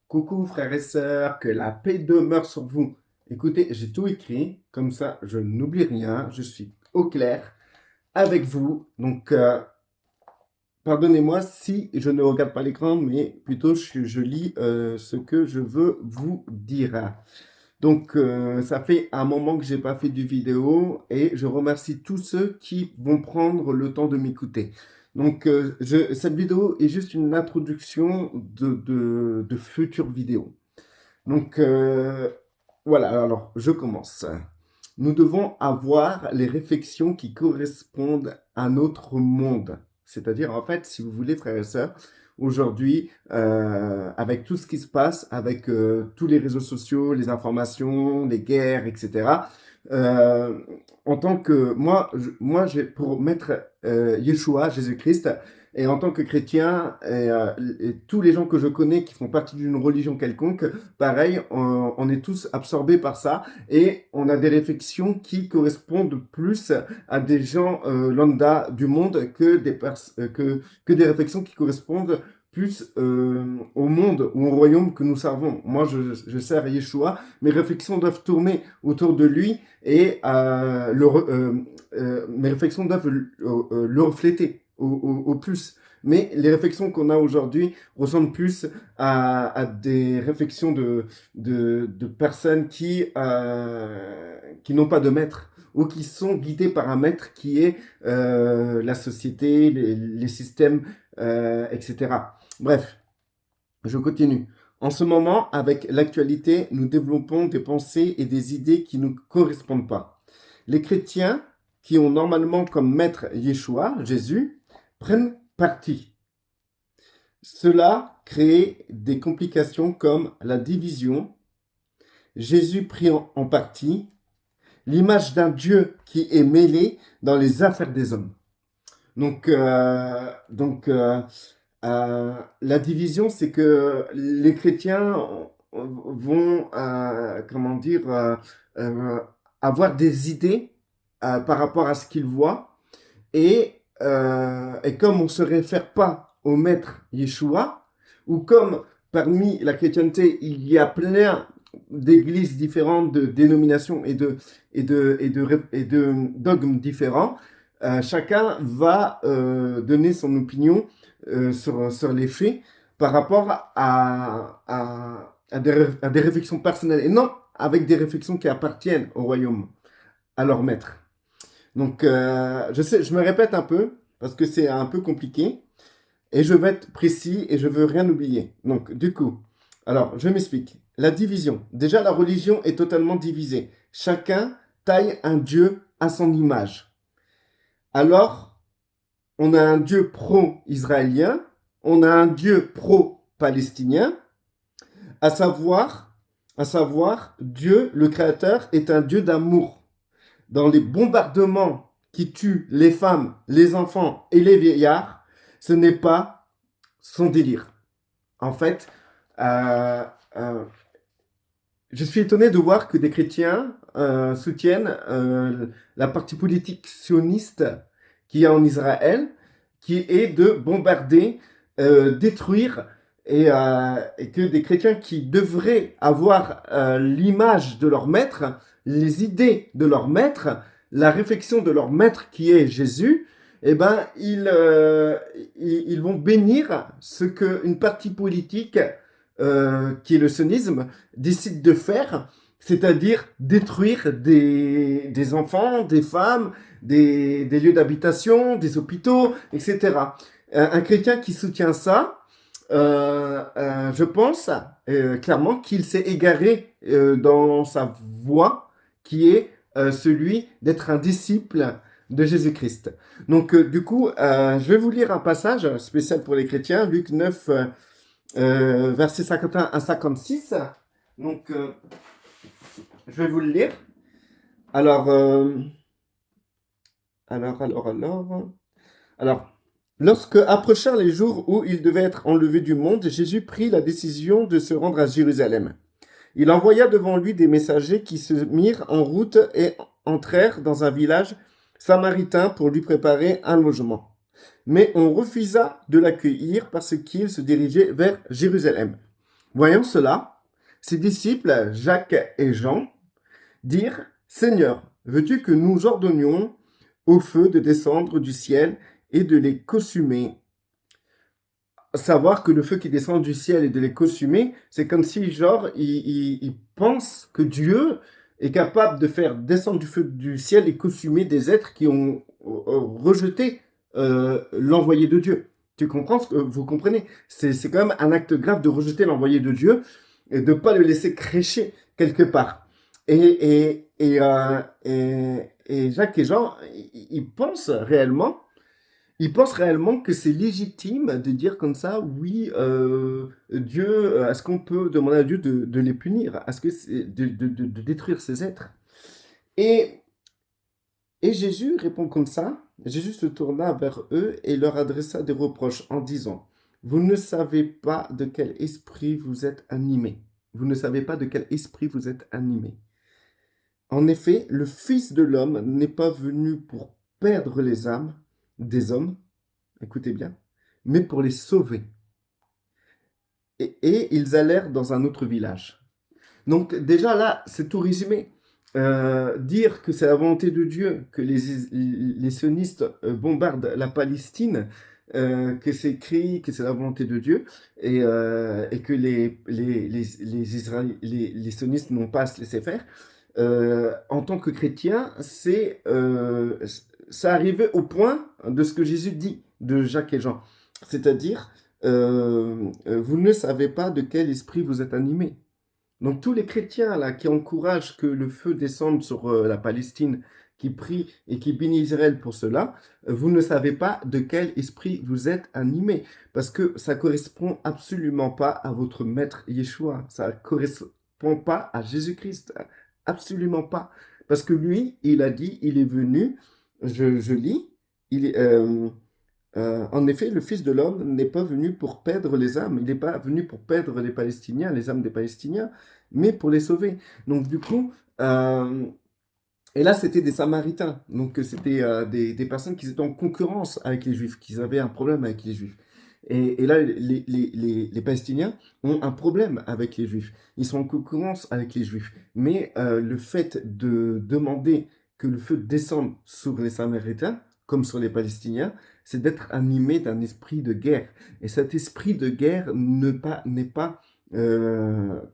Coucou frères et sœurs, que la paix demeure sur vous. Écoutez, j'ai tout écrit, comme ça je n'oublie rien, je suis au clair avec vous. Donc, pardonnez-moi si je ne regarde pas l'écran, mais plutôt je lis ce que je veux vous dire. Donc, ça fait un moment que j'ai pas fait de vidéo et je remercie tous ceux qui vont prendre le temps de m'écouter. Donc, cette vidéo est juste une introduction de futures vidéos. Donc, voilà, alors je commence. Nous devons avoir les réflexions qui correspondent à notre monde. C'est-à-dire, en fait, si vous voulez, frères et sœurs, aujourd'hui, avec tout ce qui se passe, avec tous les réseaux sociaux, les informations, les guerres, etc., euh, en tant que pour mettre Yeshua, Jésus-Christ, et en tant que chrétien, et tous les gens que je connais qui font partie d'une religion quelconque, pareil, on est tous absorbés par ça et on a des réflexions qui correspondent plus à des gens lambda du monde que des réflexions qui correspondent plus au monde ou au royaume que nous servons. Moi, je sers Yeshua, mes réflexions doivent tourner autour de lui et mes réflexions doivent le refléter au plus. Mais les réflexions qu'on a aujourd'hui ressemblent plus à des réflexions de personnes qui n'ont pas de maître ou qui sont guidées par un maître qui est la société, les systèmes, etc. Bref, je continue. En ce moment, avec l'actualité, nous développons des pensées et des idées qui ne correspondent pas. Les chrétiens, qui ont normalement comme maître Yeshua, Jésus, prennent parti. Cela crée des complications comme la division, Jésus pris en partie, l'image d'un Dieu qui est mêlé dans les affaires des hommes. La division, c'est que les chrétiens vont, euh, avoir des idées par rapport à ce qu'ils voient. Et comme on ne se réfère pas au maître Yeshua, ou comme parmi la chrétienté, il y a plein d'églises différentes, de dénominations et de dogmes différents, chacun va donner son opinion sur les faits par rapport à des réflexions personnelles, et non avec des réflexions qui appartiennent au royaume, à leur maître. Donc, je sais, je me répète un peu parce que c'est un peu compliqué et je vais être précis et je veux rien oublier. Donc, du coup, alors, je m'explique. La division. Déjà, la religion est totalement divisée. Chacun taille un Dieu à son image. Alors, on a un Dieu pro-israélien, on a un Dieu pro-palestinien, à savoir, Dieu, le Créateur, est un Dieu d'amour. Dans les bombardements qui tuent les femmes, les enfants et les vieillards, ce n'est pas son délire. En fait, euh, euh, je suis étonné de voir que des chrétiens soutiennent la partie politique sioniste qui est en Israël, qui est de bombarder, détruire, et que des chrétiens qui devraient avoir l'image de leur maître, les idées de leur maître, la réflexion de leur maître qui est Jésus, eh ben, ils vont bénir ce qu'une partie politique, qui est le sionisme, décide de faire, c'est-à-dire détruire des enfants, des femmes, des lieux d'habitation, des hôpitaux, etc. Un chrétien qui soutient ça, je pense clairement qu'il s'est égaré dans sa voie, qui est celui d'être un disciple de Jésus-Christ. Donc, du coup, je vais vous lire un passage spécial pour les chrétiens, Luc 9, versets 51 à 56. Donc, je vais vous le lire. Alors, alors, lorsque approchèrent les jours où il devait être enlevé du monde, Jésus prit la décision de se rendre à Jérusalem. Il envoya devant lui des messagers qui se mirent en route et entrèrent dans un village samaritain pour lui préparer un logement. Mais on refusa de l'accueillir parce qu'il se dirigeait vers Jérusalem. Voyant cela, ses disciples, Jacques et Jean, dirent, Seigneur, veux-tu que nous ordonnions au feu de descendre du ciel et de les consumer? Savoir que le feu qui descend du ciel et de les consumer, c'est comme si, genre, ils pensent que Dieu est capable de faire descendre du feu du ciel et consumer des êtres qui ont rejeté l'envoyé de Dieu. Tu comprends ce que vous comprenez? C'est quand même un acte grave de rejeter l'envoyé de Dieu et de ne pas le laisser crécher quelque part. Et Jacques et Jean, ils pensent réellement que c'est légitime de dire comme ça, oui, Dieu, est-ce qu'on peut demander à Dieu de les punir? Est-ce que c'est de détruire ces êtres? Et, et Jésus répond comme ça. Jésus se tourna vers eux et leur adressa des reproches en disant, vous ne savez pas de quel esprit vous êtes animés. Vous ne savez pas de quel esprit vous êtes animés. En effet, le Fils de l'homme n'est pas venu pour perdre les âmes des hommes, écoutez bien, mais pour les sauver. Et ils allèrent dans un autre village. Donc déjà là, c'est tout résumé. Dire que c'est la volonté de Dieu que les sionistes bombardent la Palestine, que c'est écrit, que c'est la volonté de Dieu, et que les sionistes n'ont pas à se laisser faire, en tant que chrétien, ça arrivait au point de ce que Jésus dit de Jacques et Jean. C'est-à-dire, vous ne savez pas de quel esprit vous êtes animés. Donc tous les chrétiens là qui encouragent que le feu descende sur la Palestine, qui prient et qui bénissent Israël pour cela, vous ne savez pas de quel esprit vous êtes animés, parce que ça correspond absolument pas à votre maître Yeshua, ça correspond pas à Jésus-Christ, absolument pas, parce que lui, il a dit, il est venu, je lis, il est, en effet, le Fils de l'homme n'est pas venu pour perdre les âmes, il n'est pas venu pour perdre les Palestiniens, les âmes des Palestiniens, mais pour les sauver. Donc du coup, et là c'était des Samaritains, donc c'était des personnes qui étaient en concurrence avec les Juifs, qui avaient un problème avec les Juifs. Et là, les Palestiniens ont un problème avec les Juifs. Ils sont en concurrence avec les Juifs. Mais le fait de demander que le feu descende sur les Samaritains, comme sur les Palestiniens, c'est d'être animé d'un esprit de guerre. Et cet esprit de guerre n'est pas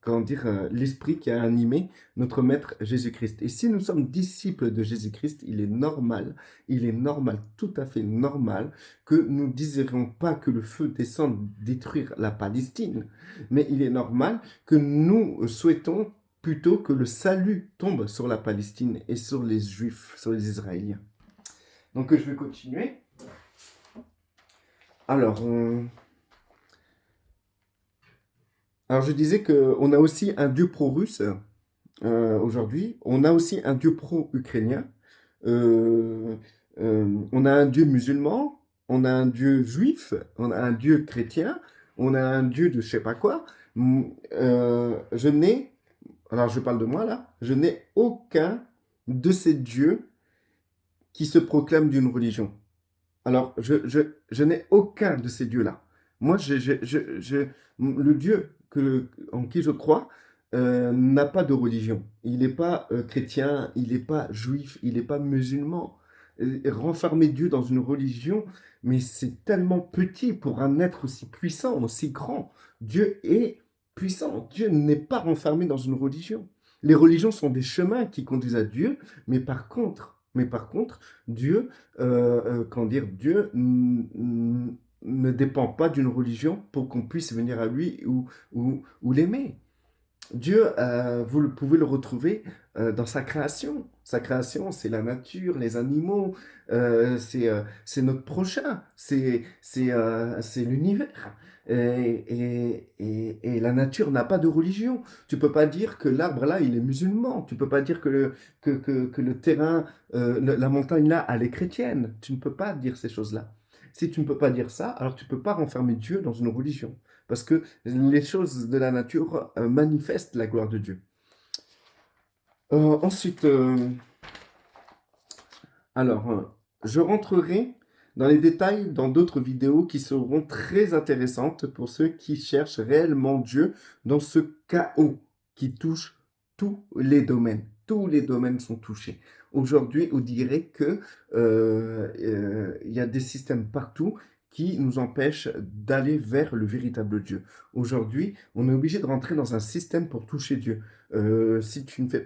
comment dire, l'esprit qui a animé notre Maître Jésus-Christ. Et si nous sommes disciples de Jésus-Christ, il est normal, tout à fait normal, que nous ne désirions pas que le feu descende détruire la Palestine, mais il est normal que nous souhaitons plutôt que le salut tombe sur la Palestine et sur les Juifs, sur les Israéliens. Donc je vais continuer. Alors, je disais qu'on a aussi un dieu pro-russe aujourd'hui, on a aussi un dieu pro-ukrainien, on a un dieu musulman, on a un dieu juif, on a un dieu chrétien, on a un dieu de je sais pas quoi. Alors je parle de moi là, je n'ai aucun de ces dieux qui se proclament d'une religion. Alors, je n'ai aucun de ces dieux-là. Moi, le Dieu en qui je crois n'a pas de religion. Il n'est pas chrétien, il n'est pas juif, il n'est pas musulman. Renfermer Dieu dans une religion, mais c'est tellement petit pour un être aussi puissant, aussi grand. Dieu est puissant. Dieu n'est pas renfermé dans une religion. Les religions sont des chemins qui conduisent à Dieu, mais par contre, Dieu Dieu ne dépend pas d'une religion pour qu'on puisse venir à lui ou l'aimer. Dieu, vous pouvez le retrouver dans sa création. Sa création, c'est la nature, les animaux, c'est notre prochain, c'est l'univers. Et la nature n'a pas de religion. Tu peux pas dire que l'arbre là, il est musulman. Tu peux pas dire que le terrain, la montagne là, elle est chrétienne. Tu ne peux pas dire ces choses-là. Si tu ne peux pas dire ça, alors tu peux pas renfermer Dieu dans une religion. Parce que les choses de la nature manifestent la gloire de Dieu. Ensuite, je rentrerai dans les détails dans d'autres vidéos qui seront très intéressantes pour ceux qui cherchent réellement Dieu dans ce chaos qui touche tous les domaines. Tous les domaines sont touchés. Aujourd'hui, on dirait que il y a des systèmes partout qui nous empêchent d'aller vers le véritable Dieu. Aujourd'hui, on est obligé de rentrer dans un système pour toucher Dieu. Si tu fais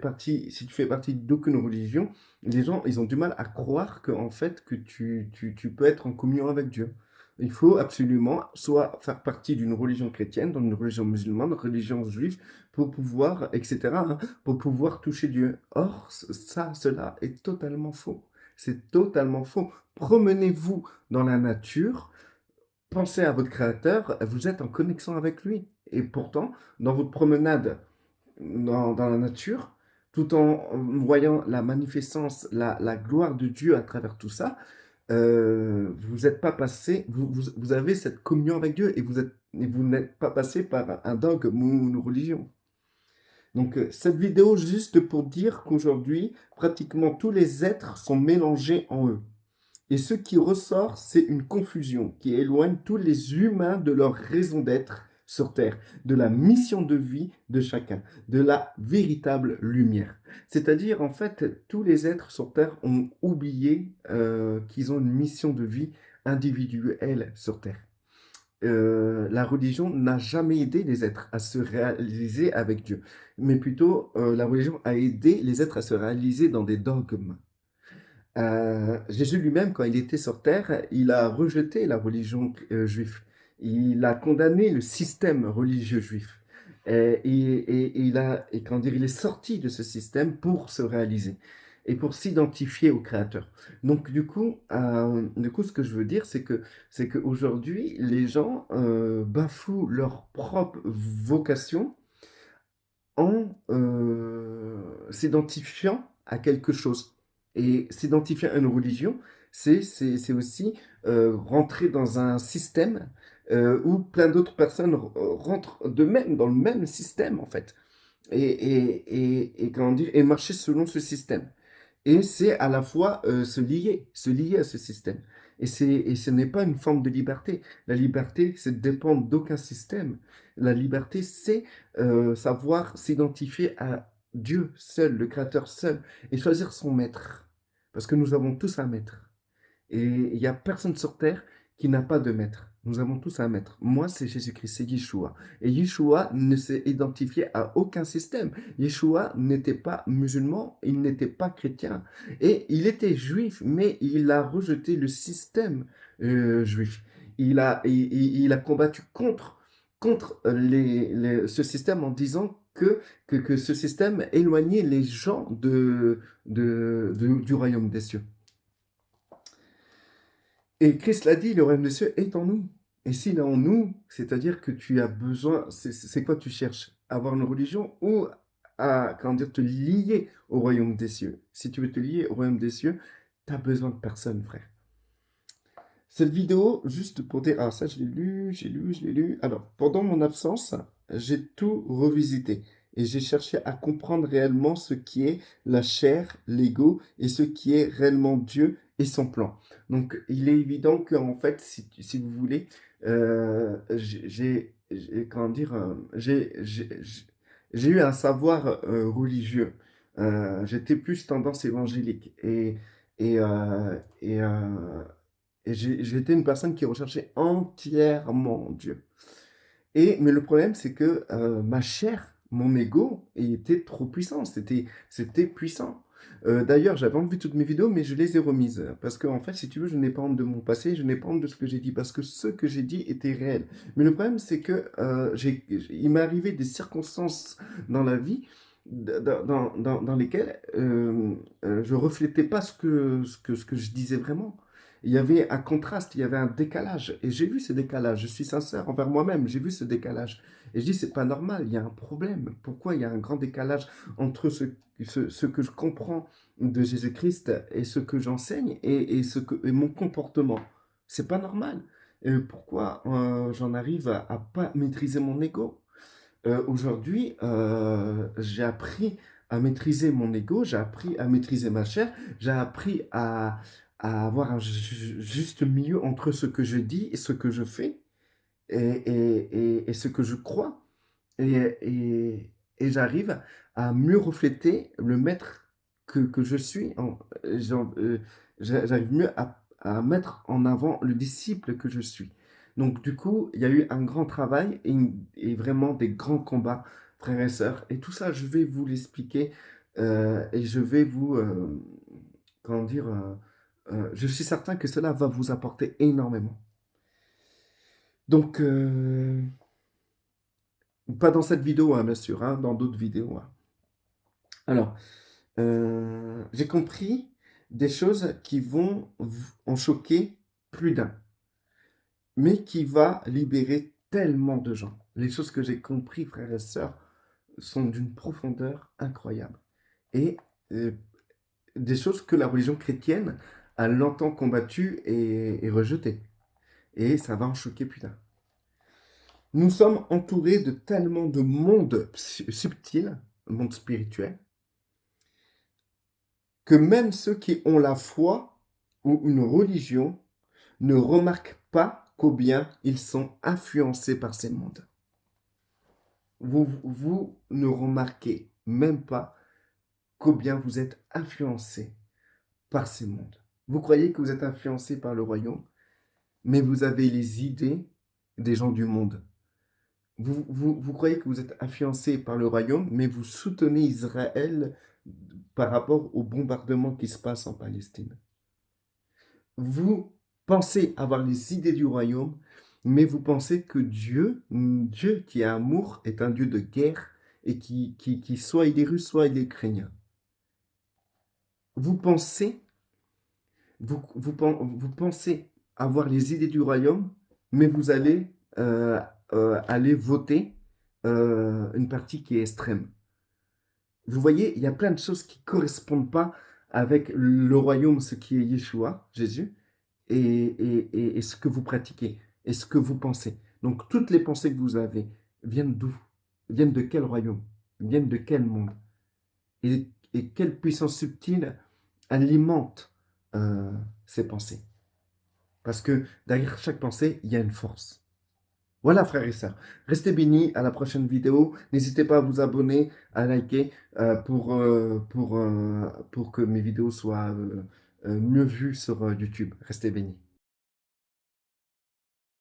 partie d'aucune religion, les gens, ils ont du mal à croire que, en fait, que tu peux être en communion avec Dieu. Il faut absolument soit faire partie d'une religion chrétienne, d'une religion musulmane, d'une religion juive, pour pouvoir, etc., hein, pour pouvoir toucher Dieu. Or, cela est totalement faux. C'est totalement faux. Promenez-vous dans la nature, pensez à votre Créateur, vous êtes en connexion avec lui. Et pourtant, dans votre promenade dans la nature, tout en voyant la magnificence, la gloire de Dieu à travers tout ça, vous êtes pas passé, vous avez cette communion avec Dieu et vous n'êtes pas passé par un dogme ou une religion. Donc, cette vidéo, juste pour dire qu'aujourd'hui, pratiquement tous les êtres sont mélangés en eux. Et ce qui ressort, c'est une confusion qui éloigne tous les humains de leur raison d'être sur Terre, de la mission de vie de chacun, de la véritable lumière. C'est-à-dire, en fait, tous les êtres sur Terre ont oublié qu'ils ont une mission de vie individuelle sur Terre. La religion n'a jamais aidé les êtres à se réaliser avec Dieu, mais plutôt la religion a aidé les êtres à se réaliser dans des dogmes. Jésus lui-même, quand il était sur terre, il a rejeté la religion juive. Il a condamné le système religieux juif. Comment dire, il est sorti de ce système pour se réaliser et pour s'identifier au Créateur. Donc du coup, ce que je veux dire, c'est qu'aujourd'hui, les gens bafouent leur propre vocation en s'identifiant à quelque chose. Et s'identifier à une religion, c'est aussi rentrer dans un système où plein d'autres personnes rentrent de même, dans le même système, en fait. Et comment dire, et marcher selon ce système. Et c'est à la fois se lier à ce système. Et ce n'est pas une forme de liberté. La liberté, c'est de dépendre d'aucun système. La liberté, c'est savoir s'identifier à Dieu seul, le Créateur seul, et choisir son maître. Parce que nous avons tous un maître. Et il n'y a personne sur terre qui n'a pas de maître. Nous avons tous un maître. Moi, c'est Jésus-Christ, c'est Yeshua. Et Yeshua ne s'est identifié à aucun système. Yeshua n'était pas musulman, il n'était pas chrétien. Et il était juif, mais il a rejeté le système juif. Il a combattu contre ce système en disant que ce système éloignait les gens du royaume des cieux. Et Christ l'a dit, le royaume des cieux est en nous. Et s'il est en nous, c'est-à-dire que tu as besoin, c'est quoi tu cherches? Avoir une religion ou à, comment dire, te lier au royaume des cieux? Si tu veux te lier au royaume des cieux, tu as besoin de personne, frère. Cette vidéo, juste pour dire, ah ça je l'ai lu. Alors, pendant mon absence, j'ai tout revisité et j'ai cherché à comprendre réellement ce qui est la chair, l'ego et ce qui est réellement Dieu et son plan. Donc, il est évident que en fait, si vous voulez, comment dire, j'ai eu un savoir religieux. J'étais plus tendance évangélique et j'ai été une personne qui recherchait entièrement Dieu. Mais le problème, c'est que ma chair, mon ego, était trop puissant. C'était puissant. D'ailleurs, j'avais enlevé toutes mes vidéos, mais je les ai remises. Parce que, en fait, si tu veux, je n'ai pas honte de mon passé, je n'ai pas honte de ce que j'ai dit, parce que ce que j'ai dit était réel. Mais le problème, c'est que il m'est arrivé des circonstances dans la vie dans lesquelles je reflétais pas ce que je disais vraiment. Il y avait un contraste, il y avait un décalage. Et j'ai vu ce décalage. Je suis sincère envers moi-même. J'ai vu ce décalage. Et je dis, c'est pas normal. Il y a un problème. Pourquoi il y a un grand décalage entre ce que je comprends de Jésus-Christ et ce que j'enseigne et mon comportement? C'est pas normal. Et pourquoi j'en arrive à pas maîtriser mon ego? Aujourd'hui, j'ai appris à maîtriser mon ego, j'ai appris à maîtriser ma chair, j'ai appris à avoir un juste milieu entre ce que je dis et ce que je fais et ce que je crois. Et, et, et j'arrive à mieux refléter le maître que je suis. J'arrive mieux à mettre en avant le disciple que je suis. Donc du coup, il y a eu un grand travail et vraiment des grands combats, frères et sœurs. Et tout ça, je vais vous l'expliquer et je vais vous, comment dire, je suis certain que cela va vous apporter énormément. Donc, pas dans cette vidéo, hein, bien sûr, hein, dans d'autres vidéos, hein. Alors, j'ai compris des choses qui vont en choquer plus d'un, mais qui va libérer tellement de gens. Les choses que j'ai compris, frères et sœurs, sont d'une profondeur incroyable. Et des choses que la religion chrétienne a longtemps combattues et rejetées. Et ça va en choquer plus d'un. Nous sommes entourés de tellement de mondes subtils, monde spirituel, que même ceux qui ont la foi ou une religion ne remarquent pas combien ils sont influencés par ces mondes. Vous ne remarquez même pas combien vous êtes influencés par ces mondes. Vous croyez que vous êtes influencé par le royaume, mais vous avez les idées des gens du monde. Vous croyez que vous êtes influencé par le royaume, mais vous soutenez Israël par rapport au bombardement qui se passe en Palestine. Vous pensez avoir les idées du royaume, mais vous pensez que Dieu qui est amour, est un Dieu de guerre et qui soit il est russe, soit il est ukrainien. Vous pensez, vous pensez avoir les idées du royaume, mais vous allez aller voter une partie qui est extrême. Vous voyez, il y a plein de choses qui ne correspondent pas avec le royaume, ce qui est Yeshua, Jésus, et ce que vous pratiquez, et ce que vous pensez. Donc, toutes les pensées que vous avez viennent d'où? Viennent de quel royaume? Viennent de quel monde? Et quelle puissance subtile alimente ces pensées? Parce que derrière chaque pensée, il y a une force. Voilà, frères et sœurs. Restez bénis. À la prochaine vidéo. N'hésitez pas à vous abonner, à liker pour que mes vidéos soient mieux vues sur YouTube. Restez bénis.